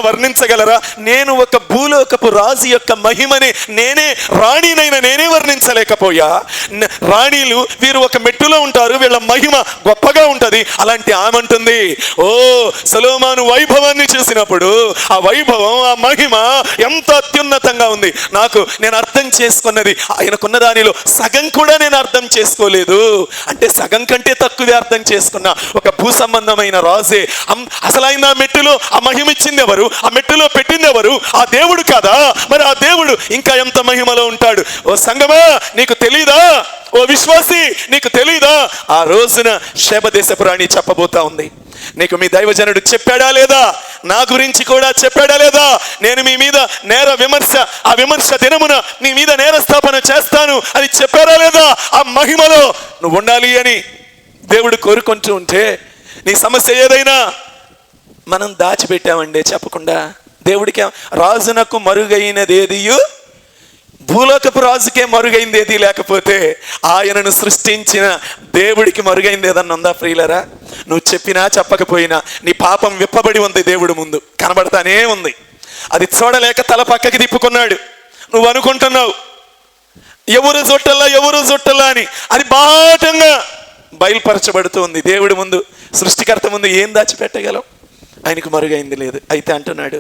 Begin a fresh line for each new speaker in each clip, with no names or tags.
వర్ణించగలరా? నేను ఒక భూలోకపు రాజు యొక్క మహిమని నేనే వర్ణించలేకపోయా. రాణీలు వీరు ఒక మెట్టులో ఉంటారు, వీళ్ళ మహిమ గొప్పగా ఉంటది. అలాంటి ఆమె అంటుంది, ఓ సొలొమోను వైభవాన్ని చూసినప్పుడు ఆ వైభవం, ఆ మహిమ ఎంత అత్యున్నతంగా ఉంది. నేను అర్థం చేసుకున్నది ఆయనకున్న దానిలో సగం కూడా నేను అర్థం చేసుకోలేదు. అంటే సగం కంటే తక్కువే అర్థం చేసుకున్నా. ఒక భూ సంబంధమైన రాజే. అసలు ఆయన ఆ మెట్టులో ఆ మహిమ ఇచ్చింది ఎవరు? ఆ మెట్టులో పెట్టింది ఎవరు? ఆ దేవుడు కదా. మరి ఆ దేవుడు ఇంకా ఎంత మహిమలో ఉంటాడు. ఓ సంగమా, నీకు తెలీదా? ఓ విశ్వాసి, నీకు తెలీదా? ఆ రోజున శేబదేశపు రాణి చెప్పబోతా ఉంది, నీకు మీ దైవజనుడు చెప్పాడా లేదా? నా గురించి కూడా చెప్పాడా లేదా? నేను మీ మీద ఆ విమర్శ దినమున మీ మీద నేరస్థాపన చేస్తాను అని చెప్పారా లేదా? ఆ మహిమలో నువ్వు ఉండాలి అని దేవుడు కోరుకుంటూ ఉంటే, నీ సమస్య ఏదైనా మనం దాచిపెట్టామండి చెప్పకుండా. దేవుడికి రాజునకు మరుగైనదేదియు, భూలోకపు రాజుకే మరుగైంది ఏది లేకపోతే ఆయనను సృష్టించిన దేవుడికి మరుగైంది ఏదన్నా ఉందా ప్రియులరా? నువ్వు చెప్పినా చెప్పకపోయినా నీ పాపం విప్పబడి ఉంది, దేవుడి ముందు కనబడతానే ఉంది. అది చూడలేక తల పక్కకి తిప్పుకున్నాడు. నువ్వు అనుకుంటున్నావు ఎవరు చుట్టలా అని. అది బాటంగా బయలుపరచబడుతూ ఉంది దేవుడి ముందు, సృష్టికర్త ముందు. ఏం దాచిపెట్టగలం? ఆయనకు మరుగైంది లేదు. అయితే అంటున్నాడు,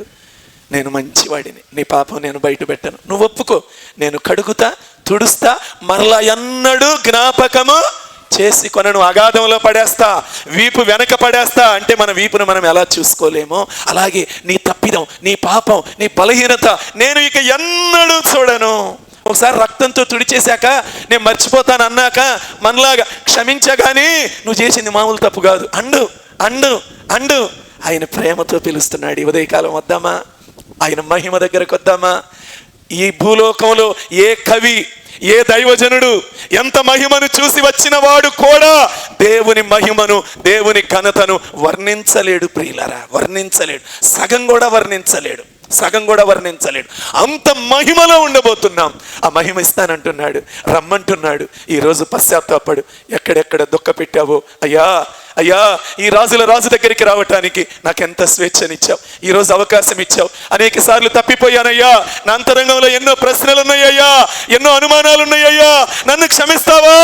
నేను మంచివాడిని, నీ పాపం నేను బయట పెట్టను, నువ్వు ఒప్పుకో, నేను కడుగుతా, తుడుస్తా, మరలా ఎన్నడూ జ్ఞాపకము చేసి కొనను, అగాధంలో పడేస్తా, వీపు వెనక పడేస్తా. అంటే మన వీపును మనం ఎలా చూసుకోలేమో అలాగే నీ తప్పిదం, నీ పాపం, నీ బలహీనత నేను ఇక ఎన్నడూ చూడను. ఒకసారి రక్తంతో తుడిచేశాక నేను మర్చిపోతాను అన్నాక మనలాగా క్షమించగాని నువ్వు చేసింది మామూలు తప్పు కాదు. అండు ఆయన ప్రేమతో పిలుస్తున్నాడు. ఉదయకాలం వద్దామా? ఆయన మహిమ దగ్గరకు వద్దామా? ఈ భూలోకంలో ఏ కవి, ఏ దైవజనుడు ఎంత మహిమను చూసి వచ్చిన వాడు కూడా దేవుని మహిమను, దేవుని ఘనతను వర్ణించలేడు ప్రియులరా, వర్ణించలేడు. సగం కూడా వర్ణించలేడు. అంత మహిమలో ఉండబోతున్నాం. ఆ మహిమ ఇస్తానంటున్నాడు, రమ్మంటున్నాడు. ఈరోజు పశ్చాత్తాపడు. ఎక్కడెక్కడ దుఃఖ పెట్టావో అయ్యా ఈ రాజుల రాజు దగ్గరికి రావటానికి నాకెంత స్వేచ్ఛనిచ్చావు, ఈరోజు అవకాశం ఇచ్చావు. అనేక సార్లు తప్పిపోయానయ్యా, నా అంతరంగంలో ఎన్నో ప్రశ్నలు ఉన్నాయ్యా, ఎన్నో అనుమానాలు ఉన్నాయ్యా, నన్ను క్షమిస్తావా?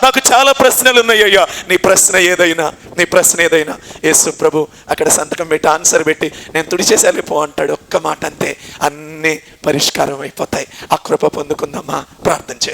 నాకు చాలా ప్రశ్నలు ఉన్నాయ్యా. నీ ప్రశ్న ఏదైనా యేసు ప్రభు అక్కడ సంతకం పెట్టి ఆన్సర్ పెట్టి నేను తుడిచేసేయాలి పో అంటాడు. ఒక్క మాట అంతే, అన్నీ పరిష్కారం అయిపోతాయి. ఆ కృప పొందుకుందామా? ప్రార్థన చేస్తాం.